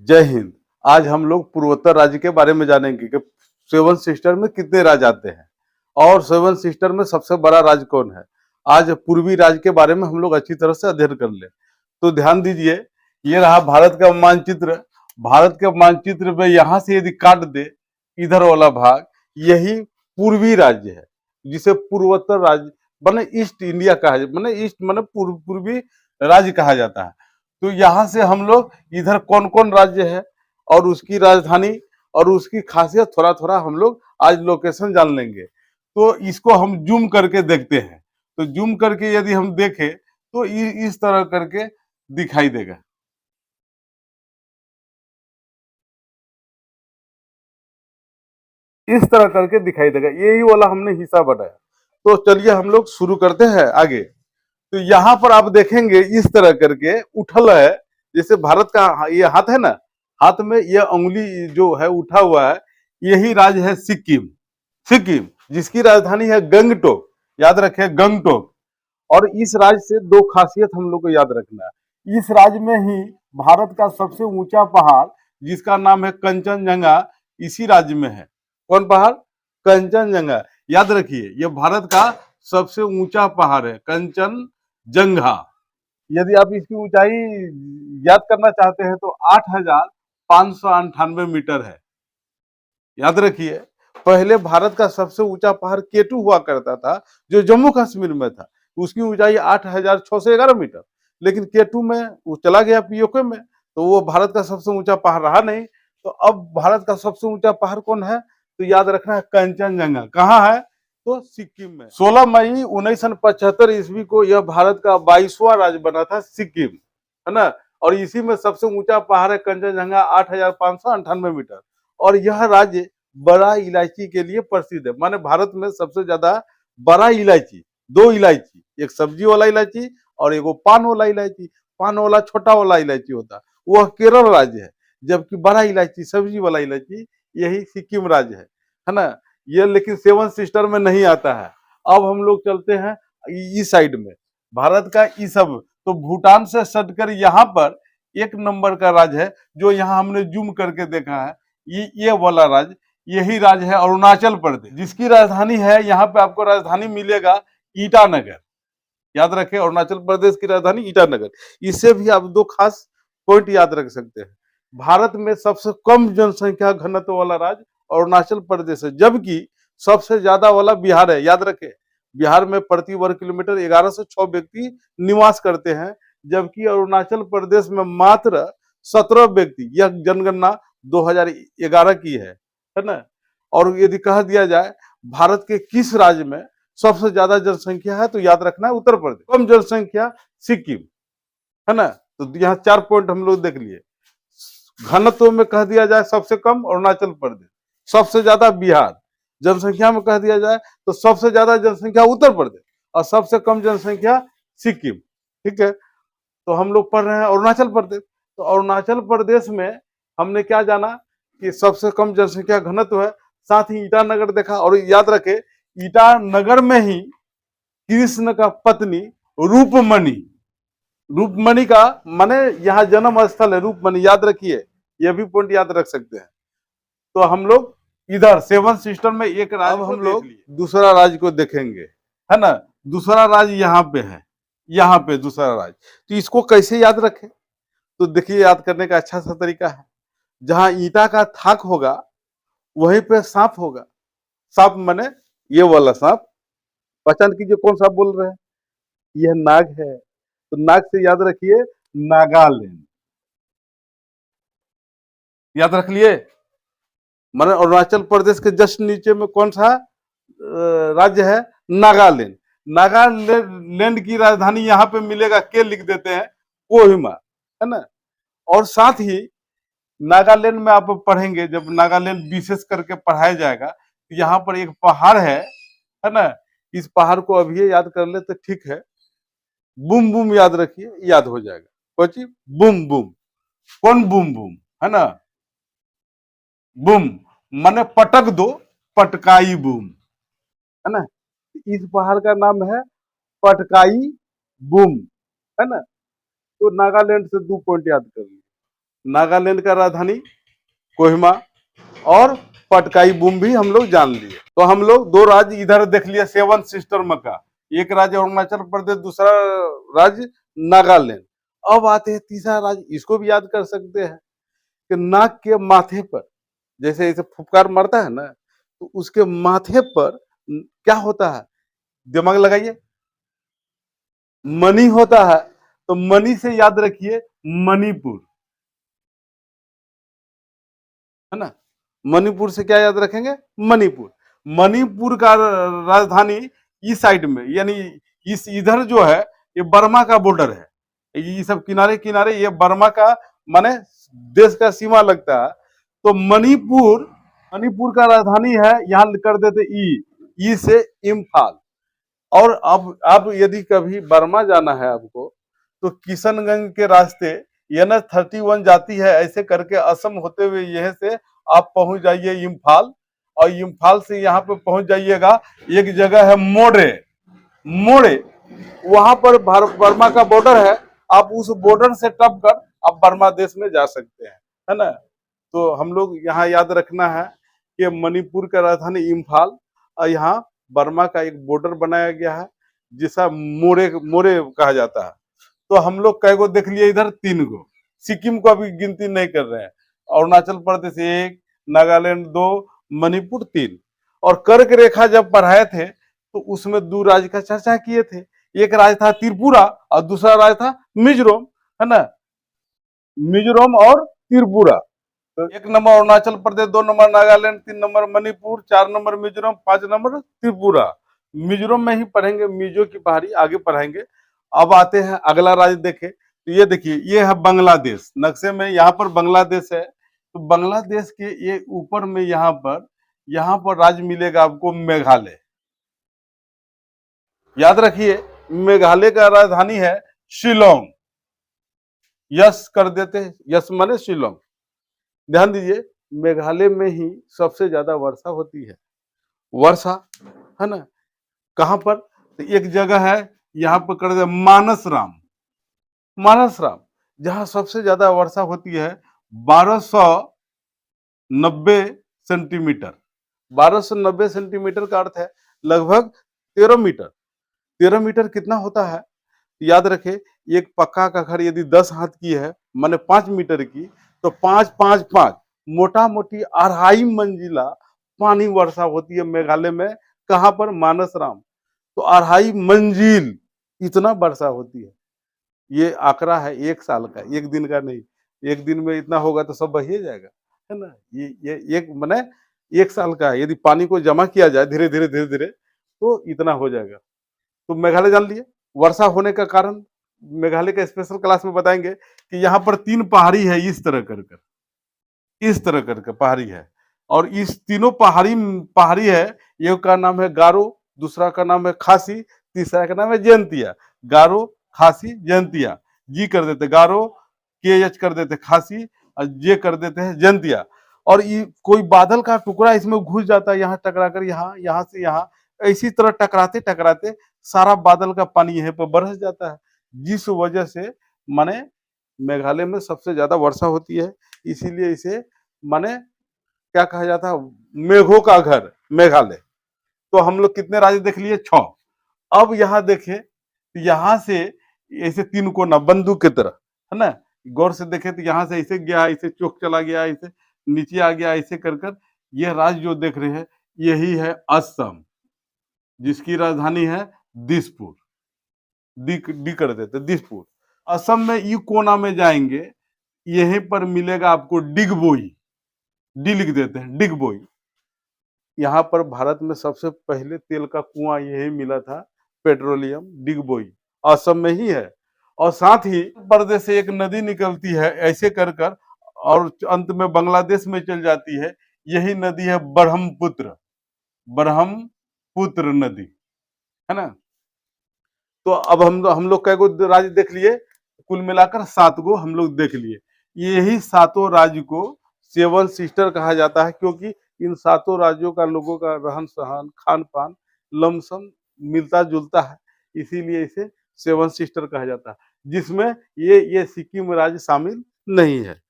जय हिंद। आज हम लोग पूर्वोत्तर राज्य के बारे में जानेंगे कि सेवन सिस्टर में कितने राज्य आते हैं और सेवन सिस्टर में सबसे बड़ा राज्य कौन है। आज पूर्वी राज्य के बारे में हम लोग अच्छी तरह से अध्ययन कर ले। तो ध्यान दीजिए, ये रहा भारत का मानचित्र। भारत के मानचित्र में यहाँ से यदि काट दे इधर वाला भाग, यही पूर्वी राज्य है, जिसे पूर्वोत्तर राज्य माने ईस्ट इंडिया कहा जाता है, माने ईस्ट माने पूर्वी राज्य कहा जाता है। तो यहाँ से हम लोग इधर कौन कौन राज्य है और उसकी राजधानी और उसकी खासियत थोड़ा थोड़ा हम लोग आज लोकेशन जान लेंगे। तो इसको हम जूम करके देखते हैं। तो जूम करके यदि हम देखें तो इस तरह करके दिखाई देगा। इस तरह करके दिखाई देगा, यही वाला हमने हिस्सा बनाया। तो चलिए हम लोग शुरू करते हैं आगे। तो यहाँ पर आप देखेंगे इस तरह करके उठल है, जैसे भारत का ये हाथ है ना, हाथ में ये उंगली जो है उठा हुआ है, यही राज्य है सिक्किम। सिक्किम जिसकी राजधानी है गंगटोक, याद रखें गंगटोक। और इस राज्य से दो खासियत हम लोग को याद रखना है। इस राज्य में ही भारत का सबसे ऊंचा पहाड़ जिसका नाम है कंचनजंगा, इसी राज्य में है। कौन पहाड़? कंचनजंगा। याद रखिए, यह भारत का सबसे ऊंचा पहाड़ है कंचनजंगा। यदि आप इसकी ऊंचाई याद करना चाहते हैं तो 8,598 मीटर है। याद रखिए, पहले भारत का सबसे ऊंचा पहाड़ केटू हुआ करता था, जो जम्मू कश्मीर में था। उसकी ऊंचाई 8,611 मीटर, लेकिन केटू में वो चला गया पीओके में, तो वो भारत का सबसे ऊंचा पहाड़ रहा नहीं। तो अब भारत का सबसे ऊंचा पहाड़ कौन है? तो याद रखना है कंचनजंगा। कहाँ है? तो सिक्किम में। 16 मई 1975 ईस्वी को यह भारत का 22वां राज्य बना था सिक्किम, है ना। और इसी में सबसे ऊंचा पहाड़ है कंचनजंगा, 8,598 मीटर। और यह राज्य बड़ा इलायची के लिए प्रसिद्ध है। माने भारत में सबसे ज्यादा बड़ा इलायची, दो इलायची, एक सब्जी वाला इलायची और एक पान वाला इलायची। पान वाला छोटा वाला इलायची होता है, वह केरल राज्य है। जबकि बड़ा इलायची, सब्जी वाला इलायची, यही सिक्किम राज्य है ना। ये लेकिन सेवन सिस्टर में नहीं आता है। अब हम लोग चलते हैं इस साइड में, भारत का ई सब। तो भूटान से सटकर यहाँ पर एक नंबर का राज्य है, जो यहाँ हमने जूम करके देखा है, ये वाला राज्य, यही राज्य है अरुणाचल प्रदेश, जिसकी राजधानी है, यहाँ पे आपको राजधानी मिलेगा ईटानगर। याद रखें, अरुणाचल प्रदेश की राजधानी ईटानगर। इससे भी आप दो खास पॉइंट याद रख सकते हैं। भारत में सबसे कम जनसंख्या घनत्व वाला राज्य अरुणाचल प्रदेश है, जबकि सबसे ज्यादा वाला बिहार है। याद रखें, बिहार में प्रति वर्ग किलोमीटर 1106 व्यक्ति निवास करते हैं, जबकि अरुणाचल प्रदेश में मात्र 17 व्यक्ति। यह जनगणना 2011 की है ना। और यदि कह दिया जाए भारत के किस राज्य में सबसे ज्यादा जनसंख्या है, तो याद रखना है उत्तर प्रदेश। कम जनसंख्या सिक्किम, है ना। तो यहाँ 4 पॉइंट हम लोग देख लिए। घनत्व में कह दिया जाए सबसे कम अरुणाचल प्रदेश, सबसे ज्यादा बिहार। जनसंख्या में कह दिया जाए तो सबसे ज्यादा जनसंख्या उत्तर प्रदेश और सबसे कम जनसंख्या सिक्किम। ठीक है, तो हम लोग पढ़ रहे हैं अरुणाचल प्रदेश। तो अरुणाचल प्रदेश में हमने क्या जाना कि सबसे कम जनसंख्या घनत्व है, साथ ही ईटानगर देखा। और याद रखे, ईटानगर में ही कृष्ण का पत्नी रूपमणि, रूपमणि का माने यहाँ जन्म स्थल है रूपमणि। याद रखिए, यह भी पॉइंट याद रख सकते हैं। तो हम लोग इधर सेवन सिस्टर में एक राज्य, हम लोग दूसरा राज्य को देखेंगे, है ना। दूसरा राज्य यहाँ पे है, यहाँ पे दूसरा राज्य। तो इसको कैसे याद रखें? तो देखिए, याद करने का अच्छा सा तरीका है। जहां ईटा का थाक होगा वहीं पे सांप होगा। सांप माने ये वाला सांप। पहचान कीजिए कौन सा बोल रहे हैं, यह नाग है। तो नाग से याद रखिए नागालैंड। याद रख लिए। माने अरुणाचल प्रदेश के जस्ट नीचे में कौन सा राज्य है? नागालैंड। नागालैंड की राजधानी यहाँ पे मिलेगा, के लिख देते हैं कोहिमा, है ना। और साथ ही नागालैंड में आप पढ़ेंगे, जब नागालैंड विशेष करके पढ़ाया जाएगा, तो यहाँ पर एक पहाड़ है ना। इस पहाड़ को अभी याद कर ले तो ठीक है। बूम बूम याद रखिए, याद हो जाएगा। कोची बूम बूम, कौन बूम बूम, है ना। बूम माने पटक दो, पटकाई बूम, है ना। इस पहाड़ का नाम है पटकाई बूम, है ना। तो नागालैंड से 2 पॉइंट याद कर लिए। नागालैंड का राजधानी कोहिमा और पटकाई-बूम भी हम लोग जान लिए। तो हम लोग दो राज्य इधर देख लिए सेवन सिस्टर में का, एक राज्य अरुणाचल प्रदेश, दूसरा राज्य नागालैंड। अब आते हैं तीसरा राज्य, इसको भी याद कर सकते हैं कि नाक के माथे पर जैसे ऐसे फुफकार मरता है ना, तो उसके माथे पर क्या होता है, दिमाग लगाइए, मणि होता है। तो मणि से याद रखिए मणिपुर, है ना। मणिपुर से क्या याद रखेंगे, मणिपुर। मणिपुर का राजधानी इस साइड में, यानी इस इधर जो है ये बर्मा का बॉर्डर है, ये सब किनारे किनारे ये बर्मा का माने देश का सीमा लगता है। तो मणिपुर, मणिपुर का राजधानी है, यहाँ कर देते ई से इम्फाल। और अब यदि कभी बर्मा जाना है आपको, तो किशनगंज के रास्ते NH-31 जाती है, ऐसे करके असम होते हुए यह से आप पहुंच जाइए इम्फाल, और इम्फाल से यहाँ पे पहुंच जाइएगा, एक जगह है मोड़े, मोड़े वहां पर बर्मा का बॉर्डर है, आप उस बॉर्डर से टप कर आप बर्मा देश में जा सकते हैं, है ना। तो हम लोग यहाँ याद रखना है कि मणिपुर का राजधानी इम्फाल और यहाँ बर्मा का एक बॉर्डर बनाया गया है जिसे मोरे मोरे कहा जाता है। तो हम लोग कई गो देख लिए इधर, 3 गो, सिक्किम को अभी गिनती नहीं कर रहे हैं। अरुणाचल प्रदेश 1, नागालैंड 2, मणिपुर 3। और कर्क रेखा जब पढ़ाए थे तो उसमें 2 राज्य का चर्चा किए थे, एक राज्य था त्रिपुरा और दूसरा राज्य था मिजोरम, है ना, मिजोरम और त्रिपुरा। तो 1 number Arunachal Pradesh, 2 number Nagaland, 3 number Manipur, 4 number Mizoram, 5 number Tripura. Mizoram में ही पढ़ेंगे, मिजो की पहाड़ी आगे पढ़ाएंगे। अब आते हैं अगला राज्य देखें, तो ये देखिए ये है बांग्लादेश, नक्शे में यहाँ पर बांग्लादेश है। तो बांग्लादेश के ये ऊपर में यहाँ पर राज्य मिलेगा आपको मेघालय। याद रखिए मेघालय का राजधानी है शिलोंग, यस कर देते हैं, यस माने शिलोंग। ध्यान दीजिए मेघालय में ही सबसे ज्यादा वर्षा होती है, वर्षा, है ना। कहां पर, तो एक जगह है यहाँ पर कर दे मानसराम, मानसराम, जहां सबसे ज्यादा वर्षा होती है 1290 सेंटीमीटर। 1290 सेंटीमीटर का अर्थ है लगभग 13 मीटर। 13 मीटर कितना होता है, याद रखे, एक पक्का का घर यदि 10 हाथ की है माने 5 मीटर की, तो 5 5 5 मोटा मोटी 2.5 मंजिला पानी वर्षा होती है मेघालय में। कहां पर, मानसराम। तो 2.5 मंजिल इतना वर्षा होती है। ये आंकड़ा है 1 साल का, 1 दिन का नहीं। 1 दिन में इतना होगा तो सब बहिए जाएगा, है ना। ये एक माने 1 साल का है, यदि पानी को जमा किया जाए धीरे धीरे धीरे धीरे तो इतना हो जाएगा। तो मेघालय जान लिए। वर्षा होने का कारण मेघालय का स्पेशल क्लास में बताएंगे कि यहाँ पर 3 पहाड़ी है, इस तरह कर कर, इस तरह करके पहाड़ी है। और इस तीनों पहाड़ी है, एक का नाम है गारो, दूसरा का नाम है खासी, तीसरा का नाम है जयंतिया। गारो, खासी, जयंतिया, जी कर देते गारो, के एच कर देते खासी और जे कर देते हैं जयंतिया। और ये कोई बादल का टुकड़ा इसमें घुस जाता है, यहाँ टकरा कर, यहाँ से यहाँ, इसी तरह टकराते टकराते सारा बादल का पानी यहाँ पर बरस जाता है, जिस वजह से माने मेघालय में सबसे ज्यादा वर्षा होती है। इसीलिए इसे माने क्या कहा जाता है, मेघों का घर मेघालय। तो हम लोग कितने राज्य देख लिए, 6। अब यहाँ देखें, यहाँ से ऐसे 3 कोना बंदूक की तरह, है ना, गौर से देखें तो यहाँ से ऐसे गया, ऐसे चौक चला गया, ऐसे नीचे आ गया, ऐसे कर कर यह राज्य जो देख रहे हैं यही है असम, जिसकी राजधानी है दिसपुर। डी कर देते दिसपुर। असम में यू कोना में जाएंगे, यहीं पर मिलेगा आपको डिगबोई, डी लिख देते हैं डिगबोई। यहाँ पर भारत में सबसे पहले तेल का कुआं यही मिला था, पेट्रोलियम, डिगबोई असम में ही है। और साथ ही प्रदेश से एक नदी निकलती है ऐसे कर कर, और अंत में बांग्लादेश में चल जाती है, यही नदी है ब्रह्मपुत्र, ब्रह्मपुत्र नदी, है ना। तो अब हम लोग कई गो राज्य देख लिए, कुल मिलाकर 7 गो हम लोग देख लिए। यही 7 राज्य को 7 सिस्टर कहा जाता है, क्योंकि इन 7 राज्यों का लोगों का रहन सहन, खान पान लमसम मिलता जुलता है, इसीलिए इसे 7 सिस्टर कहा जाता है, जिसमें ये सिक्किम राज्य शामिल नहीं है।